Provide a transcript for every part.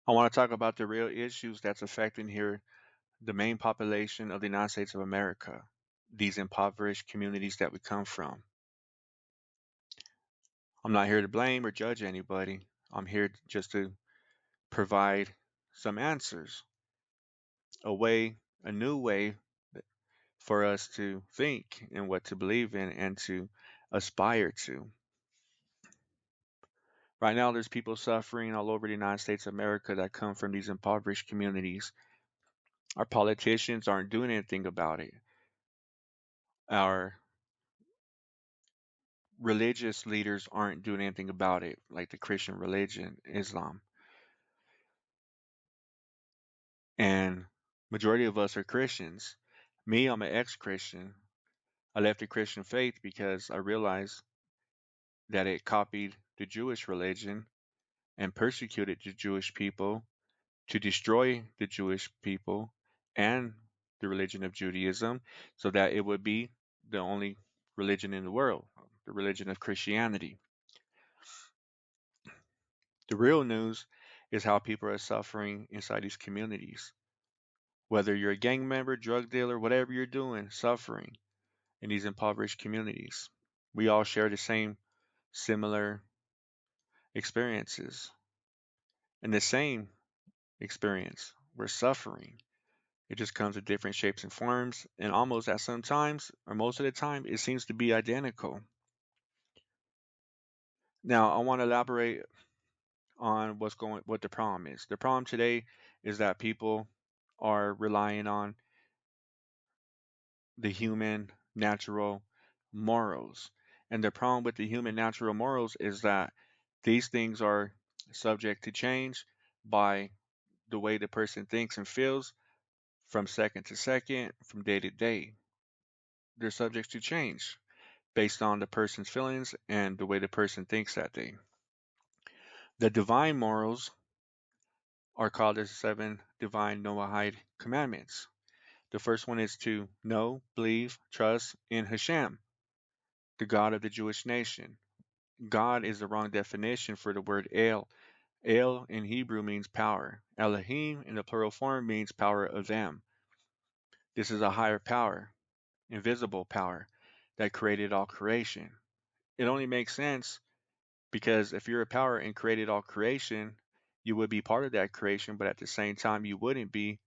I want to talk about the real issues that's affecting here the main population of the United States of America, these impoverished communities that we come from. I'm not here to blame or judge anybody. I'm here just to provide some answers, a way, a new way for us to think and what to believe in and to aspire to. Right now, there's people suffering all over the United States of America that come from these impoverished communities. Our politicians aren't doing anything about it. Our religious leaders aren't doing anything about it, like the Christian religion, Islam. And majority of us are Christians. Me, I'm an ex-Christian. I left the Christian faith because I realized that it copied the Jewish religion and persecuted the Jewish people to destroy the Jewish people and the religion of Judaism so that it would be the only religion in the world, the religion of Christianity. The real news is how people are suffering inside these communities. Whether you're a gang member, drug dealer, whatever you're doing, suffering in these impoverished communities. We all share the same similar experiences and the same experience. We're suffering. It just comes in different shapes and forms, and almost at sometimes, or most of the time, it seems to be identical. Now, I want to elaborate on what the problem is. The problem today is that people are relying on the human natural morals. And the problem with the human natural morals is that these things are subject to change by the way the person thinks and feels from second to second, from day to day. They're subject to change based on the person's feelings and the way the person thinks that day. The divine morals are called the seven divine Noahide commandments. The first one is to know, believe, trust in Hashem, the God of the Jewish nation. God is the wrong definition for the word El. El in Hebrew means power. Elohim in the plural form means power of them. This is a higher power, invisible power, that created all creation. It only makes sense because if you're a power and created all creation, you would be part of that creation, but at the same time, you wouldn't be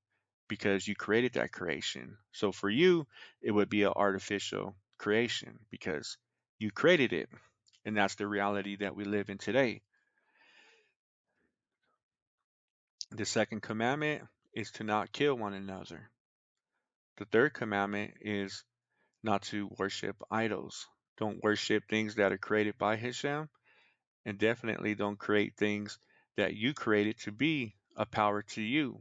because you created that creation. So for you, it would be an artificial creation because you created it. And that's the reality that we live in today. The second commandment is to not kill one another. The third commandment is not to worship idols. Don't worship things that are created by Hashem, and definitely don't create things that you created to be a power to you.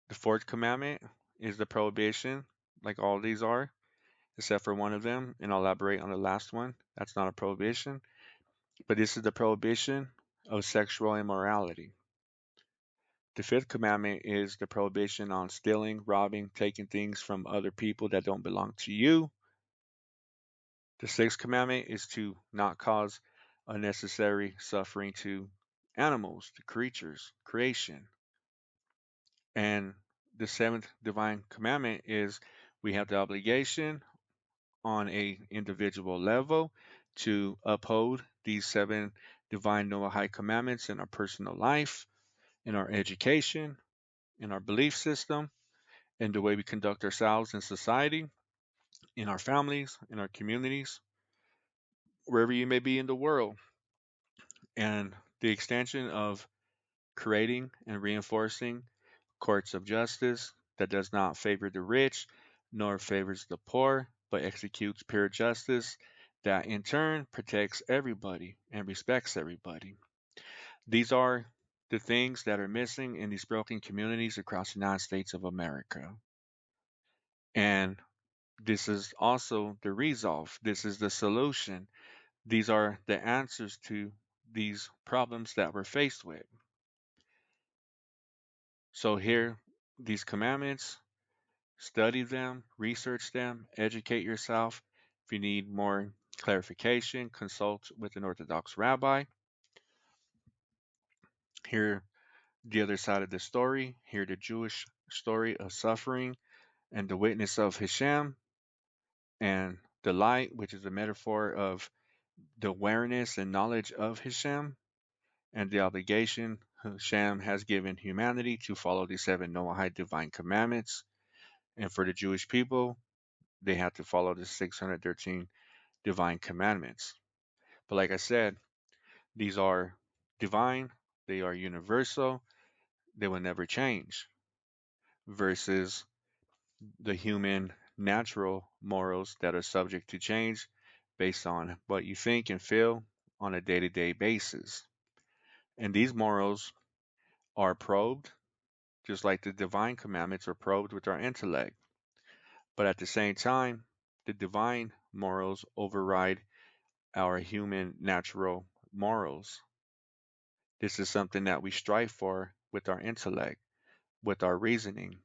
The fourth commandment is the prohibition, like all these are, except for one of them, and I'll elaborate on the last one. That's not a prohibition, but this is the prohibition of sexual immorality. The fifth commandment is the prohibition on stealing, robbing, taking things from other people that don't belong to you. The sixth commandment is to not cause unnecessary suffering to animals, to creatures, creation. And the seventh divine commandment is we have the obligation on a individual level to uphold these seven divine Noahide commandments in our personal life, in our education, in our belief system, in the way we conduct ourselves in society, in our families, in our communities, wherever you may be in the world. And the extension of creating and reinforcing courts of justice that does not favor the rich nor favors the poor, but executes pure justice that in turn protects everybody and respects everybody. These are the things that are missing in these broken communities across the United States of America. And this is also the resolve. This is the solution. These are the answers to these problems that we're faced with. So, here, these commandments, study them, research them, educate yourself. If you need more clarification, consult with an Orthodox rabbi. hear the other side of the story, hear the Jewish story of suffering and the witness of Hashem and the light, which is a metaphor of the awareness and knowledge of Hashem and the obligation Hashem has given humanity to follow the seven Noahide divine commandments. And for the Jewish people, they had to follow the 613 divine commandments. But like I said, these are divine, they are universal, they will never change, versus the human natural morals that are subject to change based on what you think and feel on a day to day basis. And these morals are probed, just like the divine commandments are probed with our intellect. But at the same time, the divine morals override our human natural morals. This is something that we strive for with our intellect, with our reasoning,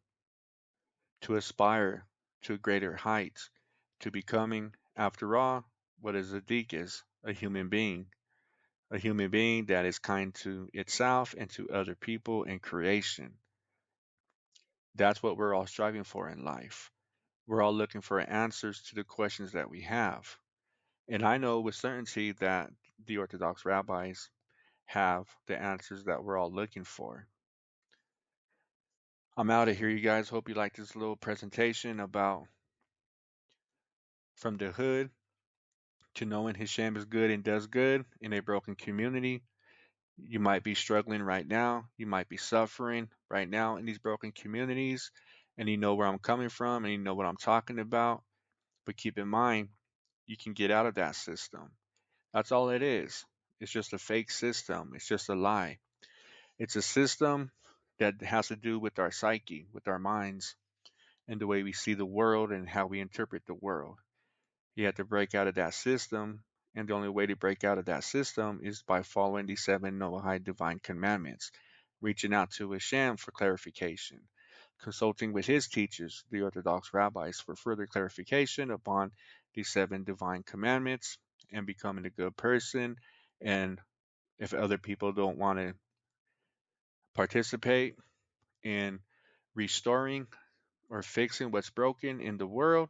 to aspire to greater heights, to becoming, after all, what is a is a human being that is kind to itself and to other people and creation. That's what we're all striving for in life. We're all looking for answers to the questions that we have. And I know with certainty that the Orthodox rabbis have the answers that we're all looking for. I'm out of here, you guys. Hope you like this little presentation about from the hood to knowing Hashem is good and does good in a broken community. You might be struggling right now. You might be suffering right now in these broken communities. And you know where I'm coming from and you know what I'm talking about. But keep in mind, you can get out of that system. That's all it is. It's just a fake system. It's just a lie. It's a system that has to do with our psyche, with our minds, and the way we see the world and how we interpret the world. You have to break out of that system, and the only way to break out of that system is by following the seven Noahide divine commandments, reaching out to Hashem for clarification, consulting with his teachers, the Orthodox rabbis, for further clarification upon the seven divine commandments, and becoming a good person. And if other people don't want to participate in restoring or fixing what's broken in the world,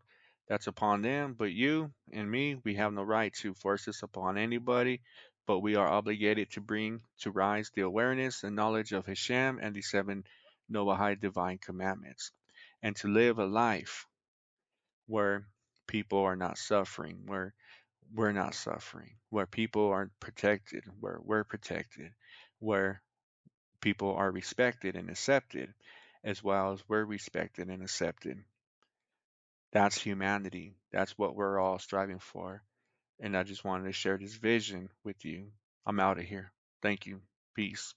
that's upon them. But you and me, we have no right to force this upon anybody. But we are obligated to bring to rise the awareness and knowledge of Hashem and the seven Noahide divine commandments, and to live a life where people are not suffering, where we're not suffering, where people are protected, where we're protected, where people are respected and accepted, as well as we're respected and accepted. That's humanity. That's what we're all striving for. And I just wanted to share this vision with you. I'm out of here. Thank you. Peace.